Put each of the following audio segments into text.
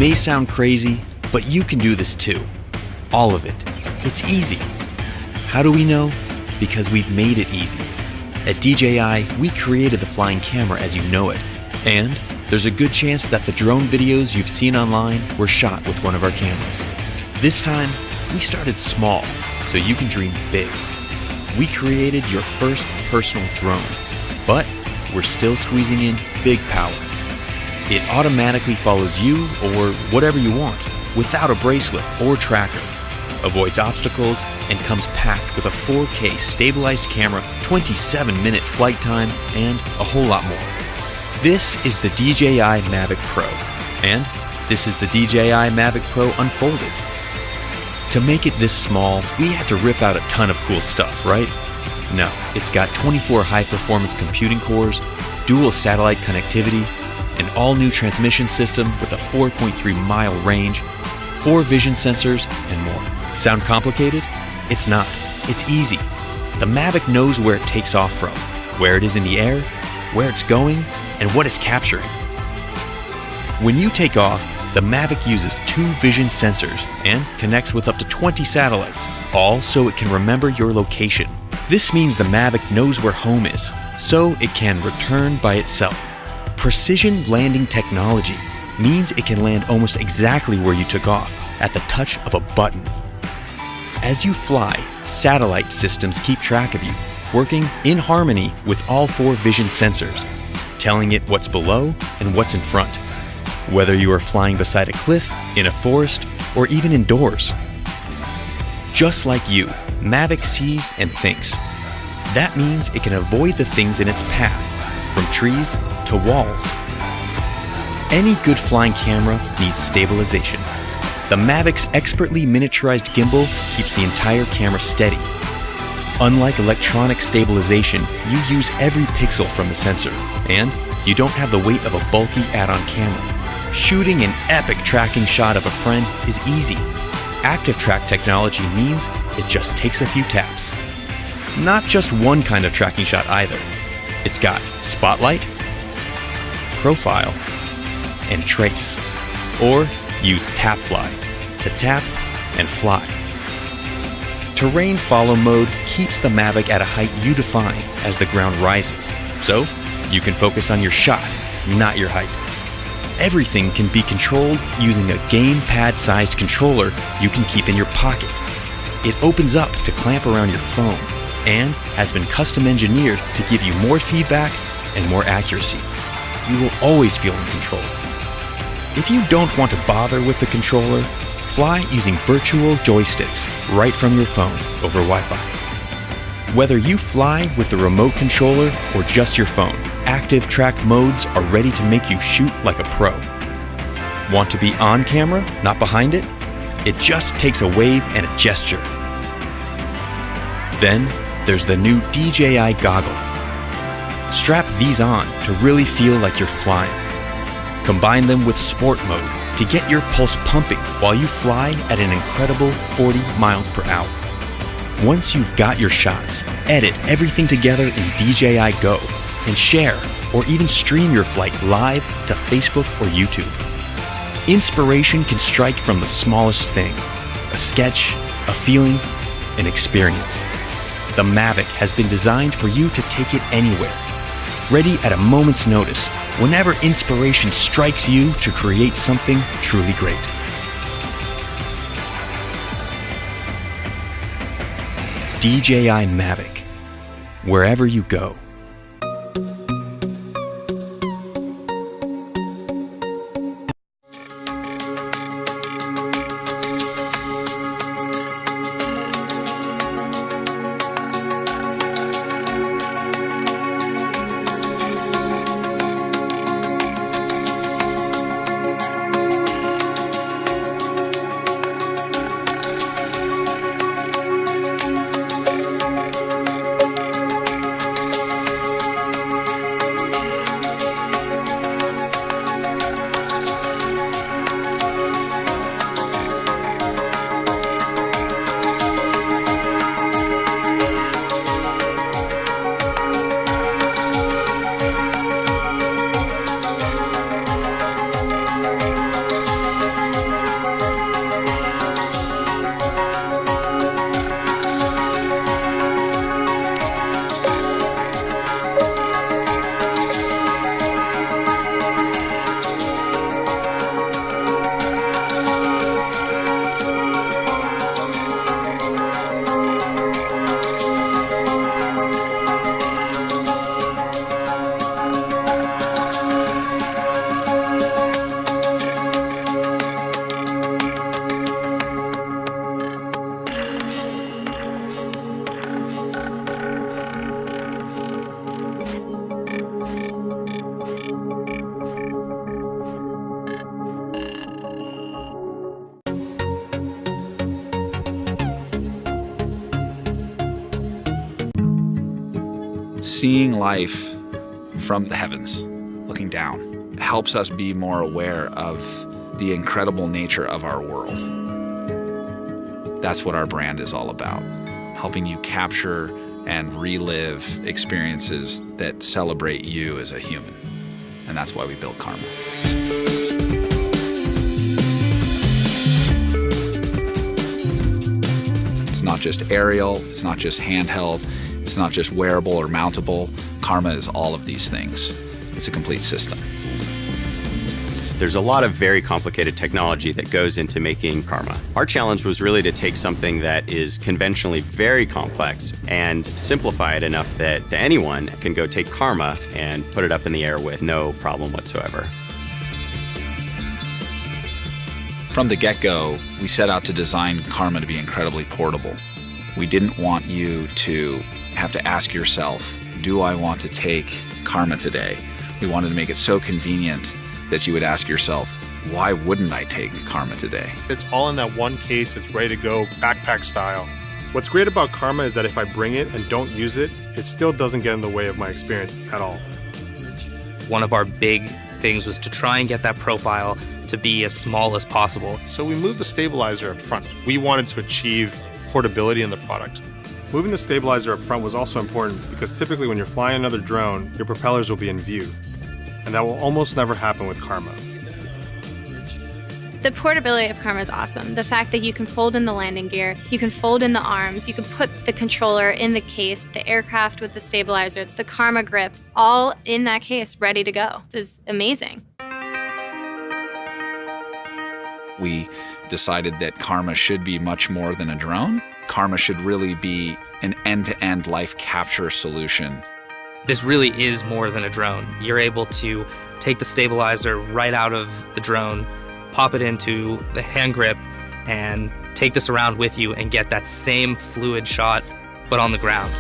may sound crazy, but you can do this too. All of it. It's easy. How do we know? Because we've made it easy. At DJI, we created the flying camera as you know it. And there's a good chance that the drone videos you've seen online were shot with one of our cameras. This time, we started small, so you can dream big. We created your first personal drone, but we're still squeezing in big power. It automatically follows you or whatever you want, without a bracelet or tracker, avoids obstacles, and comes packed with a 4K stabilized camera, 27-minute flight time, and a whole lot more. This is the DJI Mavic Pro, and this is the DJI Mavic Pro Unfolded. To make it this small, we had to rip out a ton of cool stuff, right? No, it's got 24 high-performance computing cores, dual satellite connectivity, an all-new transmission system with a 4.3-mile range, 4 vision sensors, and more. Sound complicated? It's not. It's easy. The Mavic knows where it takes off from, where it is in the air, where it's going, and what it's capturing. When you take off, the Mavic uses 2 vision sensors and connects with up to 20 satellites, all so it can remember your location. This means the Mavic knows where home is, so it can return by itself. Precision landing technology means it can land almost exactly where you took off, at the touch of a button. As you fly, satellite systems keep track of you, working in harmony with all 4 vision sensors, telling it what's below and what's in front, whether you are flying beside a cliff, in a forest, or even indoors. Just like you, Mavic sees and thinks. That means it can avoid the things in its path, from trees to walls. Any good flying camera needs stabilization. The Mavic's expertly miniaturized gimbal keeps the entire camera steady. Unlike electronic stabilization, you use every pixel from the sensor, and you don't have the weight of a bulky add-on camera. Shooting an epic tracking shot of a friend is easy. Active track technology means it just takes a few taps. Not just one kind of tracking shot either. It's got spotlight, profile, and trace. Or use tap fly to tap and fly. Terrain follow mode keeps the Mavic at a height you define as the ground rises, so you can focus on your shot, not your height. Everything can be controlled using a gamepad-sized controller you can keep in your pocket. It opens up to clamp around your phone and has been custom engineered to give you more feedback and more accuracy. You will always feel in control. If you don't want to bother with the controller, fly using virtual joysticks right from your phone over Wi-Fi. Whether you fly with the remote controller or just your phone, active track modes are ready to make you shoot like a pro. Want to be on camera, not behind it? It just takes a wave and a gesture. Then there's the new DJI goggle. Strap these on to really feel like you're flying. Combine them with sport mode to get your pulse pumping while you fly at an incredible 40 miles per hour. Once you've got your shots, edit everything together in DJI Go and share or even stream your flight live to Facebook or YouTube. Inspiration can strike from the smallest thing: a sketch, a feeling, an experience. The Mavic has been designed for you to take it anywhere, ready at a moment's notice, whenever inspiration strikes you to create something truly great. DJI Mavic, wherever you go. Seeing life from the heavens, looking down, helps us be more aware of the incredible nature of our world. That's what our brand is all about, helping you capture and relive experiences that celebrate you as a human. And that's why we built Karma. It's not just aerial, it's not just handheld, it's not just wearable or mountable. Karma is all of these things. It's a complete system. There's a lot of very complicated technology that goes into making Karma. Our challenge was really to take something that is conventionally very complex and simplify it enough that anyone can go take Karma and put it up in the air with no problem whatsoever. From the get-go, we set out to design Karma to be incredibly portable. We didn't want you to have to ask yourself, do I want to take Karma today? We wanted to make it so convenient that you would ask yourself, why wouldn't I take Karma today? It's all in that one case. It's ready to go, backpack style. What's great about Karma is that if I bring it and don't use it, it still doesn't get in the way of my experience at all. One of our big things was to try and get that profile to be as small as possible. So we moved the stabilizer up front. We wanted to achieve portability in the product. Moving the stabilizer up front was also important because typically when you're flying another drone, your propellers will be in view. And that will almost never happen with Karma. The portability of Karma is awesome. The fact that you can fold in the landing gear, you can fold in the arms, you can put the controller in the case, the aircraft with the stabilizer, the Karma grip, all in that case, ready to go. This is amazing. We decided that Karma should be much more than a drone. Karma should really be an end-to-end life capture solution. This really is more than a drone. You're able to take the stabilizer right out of the drone, pop it into the hand grip, and take this around with you and get that same fluid shot, but on the ground.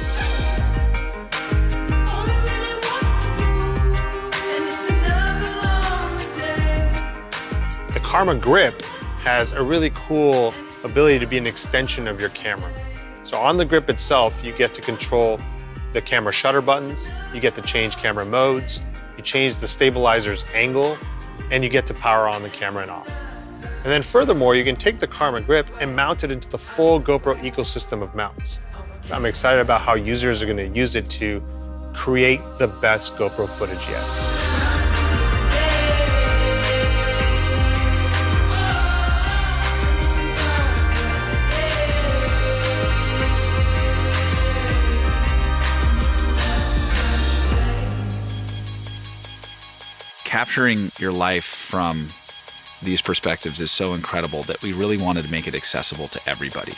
The Karma grip has a really cool ability to be an extension of your camera. So on the grip itself, you get to control the camera shutter buttons, you get to change camera modes, you change the stabilizer's angle, and you get to power on the camera and off. And then furthermore, you can take the Karma grip and mount it into the full GoPro ecosystem of mounts. I'm excited about how users are going to use it to create the best GoPro footage yet. Capturing your life from these perspectives is so incredible that we really wanted to make it accessible to everybody.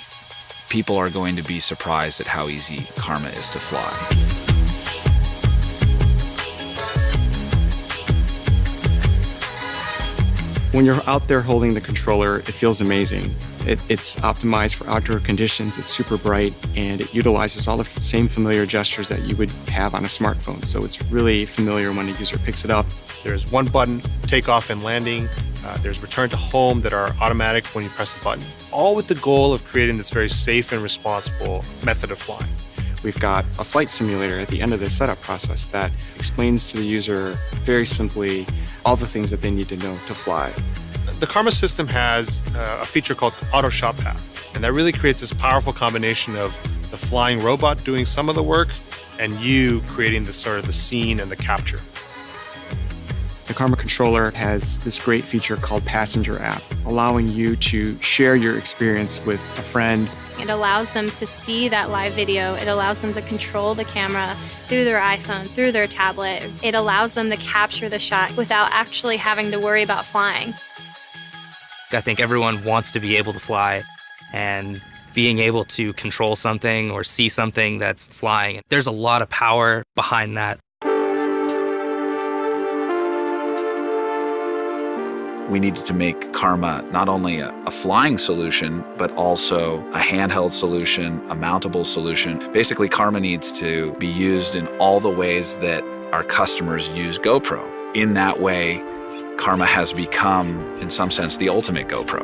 People are going to be surprised at how easy Karma is to fly. When you're out there holding the controller, it feels amazing. It's optimized for outdoor conditions, it's super bright, and it utilizes all the same familiar gestures that you would have on a smartphone. So it's really familiar when a user picks it up. There's one button, takeoff and landing. There's return to home that are automatic when you press a button, all with the goal of creating this very safe and responsible method of flying. We've got a flight simulator at the end of the setup process that explains to the user very simply all the things that they need to know to fly. The Karma system has a feature called auto shot paths, and that really creates this powerful combination of the flying robot doing some of the work and you creating the sort of the scene and the capture. The Karma controller has this great feature called Passenger App, allowing you to share your experience with a friend. It allows them to see that live video. It allows them to control the camera through their iPhone, through their tablet. It allows them to capture the shot without actually having to worry about flying. I think everyone wants to be able to fly, and being able to control something or see something that's flying, there's a lot of power behind that. We needed to make Karma not only a flying solution, but also a handheld solution, a mountable solution. Basically, Karma needs to be used in all the ways that our customers use GoPro. In that way, Karma has become, in some sense, the ultimate GoPro.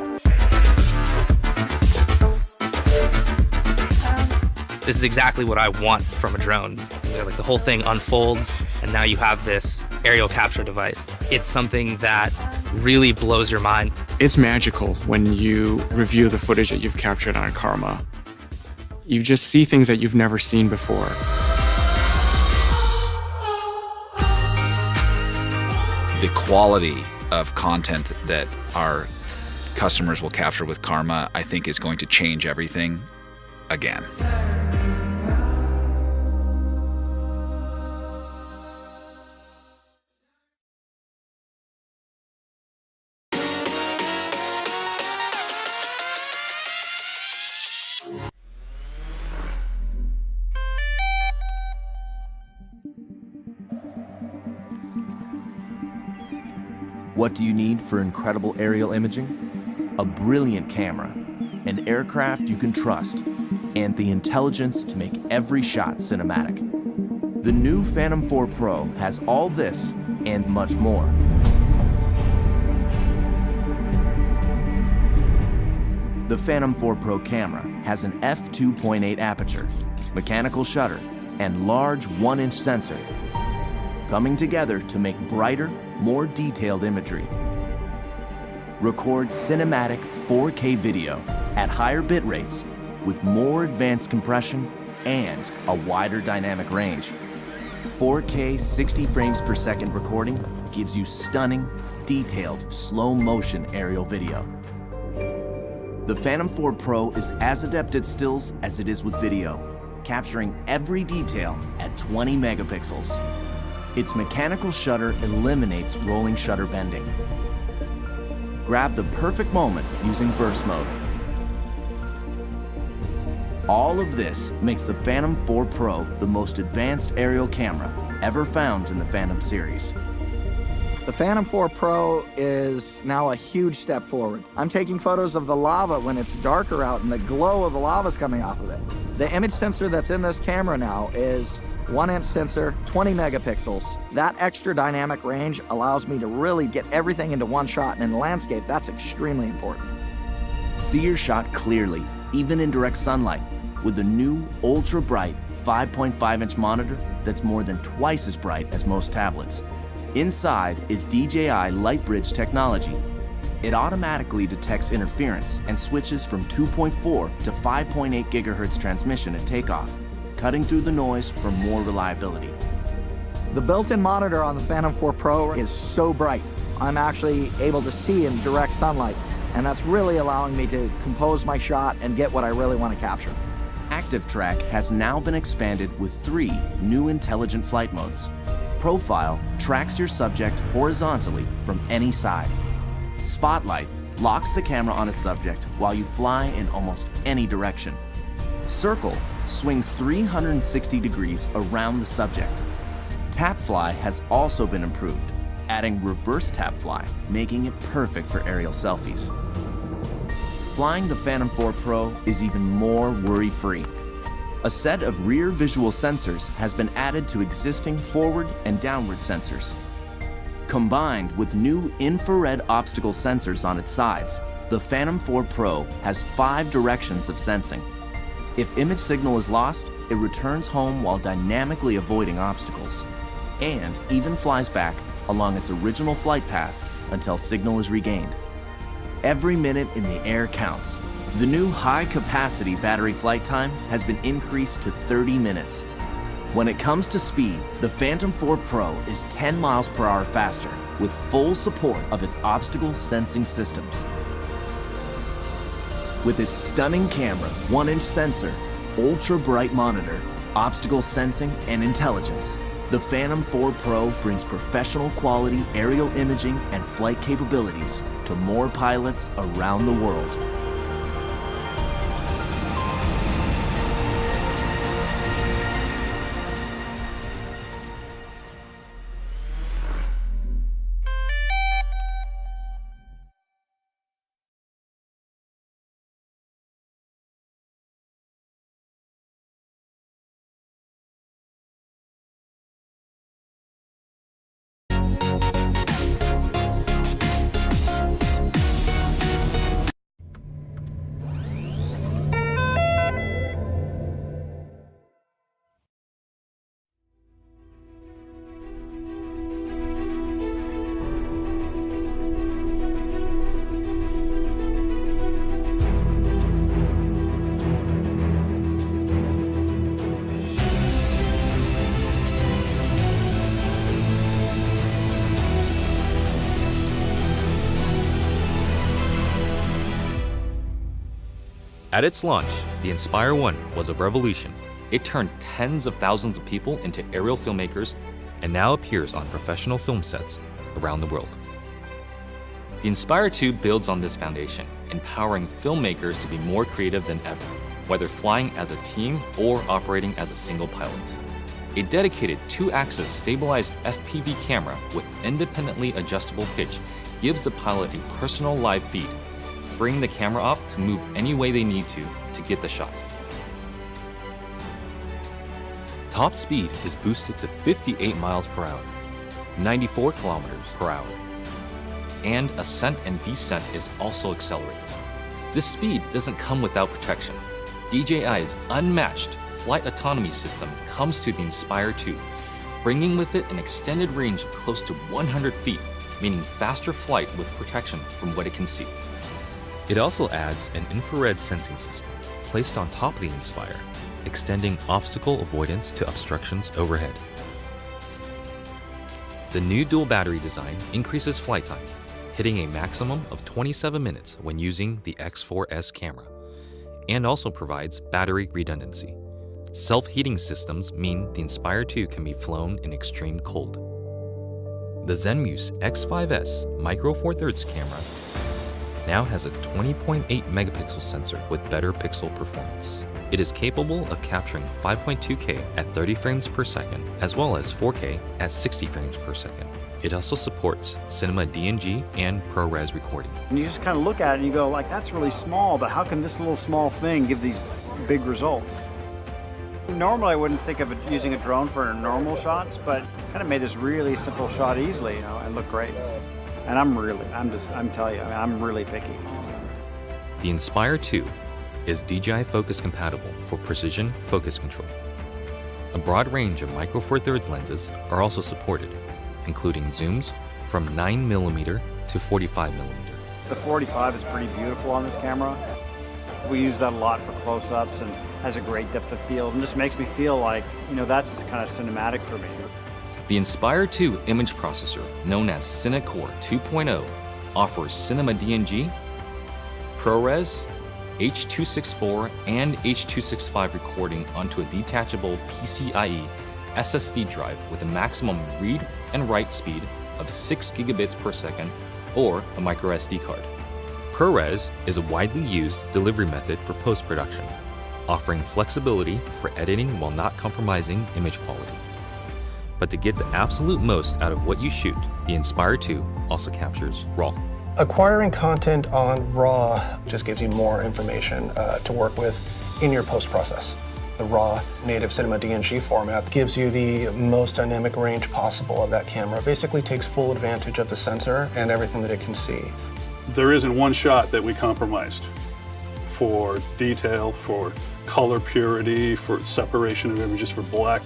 This is exactly what I want from a drone. Like the whole thing unfolds, and now you have this aerial capture device. It's something that really blows your mind. It's magical when you review the footage that you've captured on Karma. You just see things that you've never seen before. The quality of content that our customers will capture with Karma, I think, is going to change everything again. What do you need for incredible aerial imaging? A brilliant camera, an aircraft you can trust, and the intelligence to make every shot cinematic. The new Phantom 4 Pro has all this and much more. The Phantom 4 Pro camera has an f2.8 aperture, mechanical shutter, and large 1-inch sensor, coming together to make brighter, more detailed imagery. Record cinematic 4K video at higher bit rates with more advanced compression and a wider dynamic range. 4K 60 frames per second recording gives you stunning, detailed, slow motion aerial video. The Phantom 4 Pro is as adept at stills as it is with video, capturing every detail at 20 megapixels. Its mechanical shutter eliminates rolling shutter bending. Grab the perfect moment using burst mode. All of this makes the Phantom 4 Pro the most advanced aerial camera ever found in the Phantom series. The Phantom 4 Pro is now a huge step forward. I'm taking photos of the lava when it's darker out and the glow of the lava is coming off of it. The image sensor that's in this camera now is 1-inch sensor, 20 megapixels. That extra dynamic range allows me to really get everything into one shot, and in the landscape, that's extremely important. See your shot clearly, even in direct sunlight, with the new ultra-bright 5.5-inch monitor that's more than twice as bright as most tablets. Inside is DJI LightBridge technology. It automatically detects interference and switches from 2.4 to 5.8 gigahertz transmission at takeoff, cutting through the noise for more reliability. The built-in monitor on the Phantom 4 Pro is so bright. I'm actually able to see in direct sunlight, and that's really allowing me to compose my shot and get what I really want to capture. ActiveTrack has now been expanded with 3 new intelligent flight modes. Profile tracks your subject horizontally from any side. Spotlight locks the camera on a subject while you fly in almost any direction. Circle swings 360 degrees around the subject. TapFly has also been improved, adding reverse TapFly, making it perfect for aerial selfies. Flying the Phantom 4 Pro is even more worry-free. A set of rear visual sensors has been added to existing forward and downward sensors. Combined with new infrared obstacle sensors on its sides, the Phantom 4 Pro has 5 directions of sensing. If image signal is lost, it returns home while dynamically avoiding obstacles, and even flies back along its original flight path until signal is regained. Every minute in the air counts. The new high-capacity battery flight time has been increased to 30 minutes. When it comes to speed, the Phantom 4 Pro is 10 miles per hour faster with full support of its obstacle sensing systems. With its stunning camera, 1-inch sensor, ultra-bright monitor, obstacle sensing, and intelligence, the Phantom 4 Pro brings professional quality aerial imaging and flight capabilities to more pilots around the world. At its launch, the Inspire 1 was a revolution. It turned tens of thousands of people into aerial filmmakers and now appears on professional film sets around the world. The Inspire 2 builds on this foundation, empowering filmmakers to be more creative than ever, whether flying as a team or operating as a single pilot. A dedicated 2-axis stabilized FPV camera with independently adjustable pitch gives the pilot a personal live feed, freeing the camera op to move any way they need to get the shot. Top speed is boosted to 58 miles per hour, 94 kilometers per hour, and ascent and descent is also accelerated. This speed doesn't come without protection. DJI's unmatched flight autonomy system comes to the Inspire 2, bringing with it an extended range of close to 100 feet, meaning faster flight with protection from what it can see. It also adds an infrared sensing system placed on top of the Inspire, extending obstacle avoidance to obstructions overhead. The new dual battery design increases flight time, hitting a maximum of 27 minutes when using the X4S camera, and also provides battery redundancy. Self-heating systems mean the Inspire 2 can be flown in extreme cold. The Zenmuse X5S Micro Four Thirds camera now has a 20.8 megapixel sensor with better pixel performance. It is capable of capturing 5.2K at 30 frames per second, as well as 4K at 60 frames per second. It also supports Cinema DNG and ProRes recording. And you just kind of look at it and you go, like, that's really small, but how can this little small thing give these big results? Normally I wouldn't think of using a drone for normal shots, but kind of made this really simple shot easily, and look great. And I'm telling you, I'm really picky. The Inspire 2 is DJI Focus compatible for precision focus control. A broad range of Micro Four Thirds lenses are also supported, including zooms from 9mm to 45mm. The 45 is pretty beautiful on this camera. We use that a lot for close-ups and has a great depth of field, and just makes me feel like, that's kind of cinematic for me. The Inspire 2 image processor, known as CineCore 2.0, offers Cinema DNG, ProRes, H.264, and H.265 recording onto a detachable PCIe SSD drive with a maximum read and write speed of 6 gigabits per second or a micro SD card. ProRes is a widely used delivery method for post-production, offering flexibility for editing while not compromising image quality. But to get the absolute most out of what you shoot, the Inspire 2 also captures RAW. Acquiring content on RAW just gives you more information to work with in your post-process. The RAW native Cinema DNG format gives you the most dynamic range possible of that camera. Basically takes full advantage of the sensor and everything that it can see. There isn't one shot that we compromised for detail, for color purity, for separation of images, for black,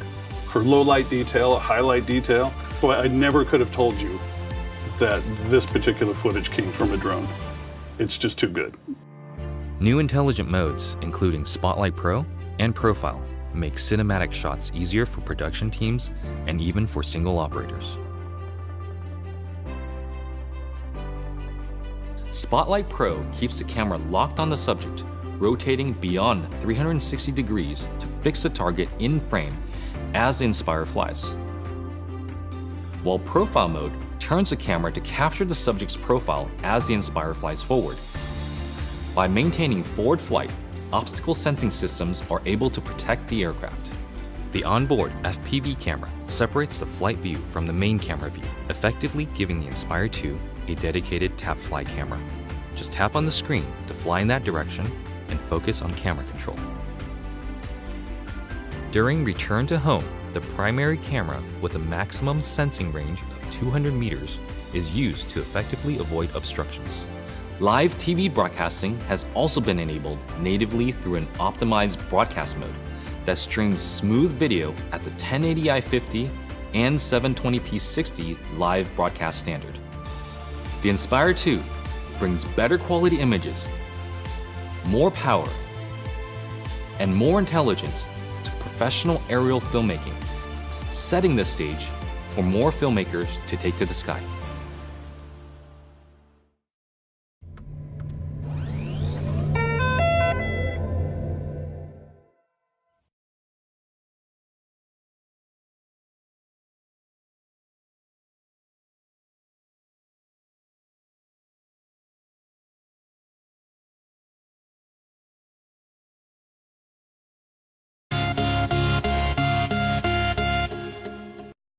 for low light detail, highlight detail. Boy, I never could have told you that this particular footage came from a drone. It's just too good. New intelligent modes, including Spotlight Pro and Profile, make cinematic shots easier for production teams and even for single operators. Spotlight Pro keeps the camera locked on the subject, rotating beyond 360 degrees to fix the target in frame as the Inspire flies. While Profile mode turns the camera to capture the subject's profile as the Inspire flies forward. By maintaining forward flight, obstacle sensing systems are able to protect the aircraft. The onboard FPV camera separates the flight view from the main camera view, effectively giving the Inspire 2 a dedicated tap fly camera. Just tap on the screen to fly in that direction and focus on camera control. During return to home, the primary camera with a maximum sensing range of 200 meters is used to effectively avoid obstructions. Live TV broadcasting has also been enabled natively through an optimized broadcast mode that streams smooth video at the 1080i 50 and 720p 60 live broadcast standard. The Inspire 2 brings better quality images, more power, and more intelligence to professional aerial filmmaking, setting the stage for more filmmakers to take to the sky.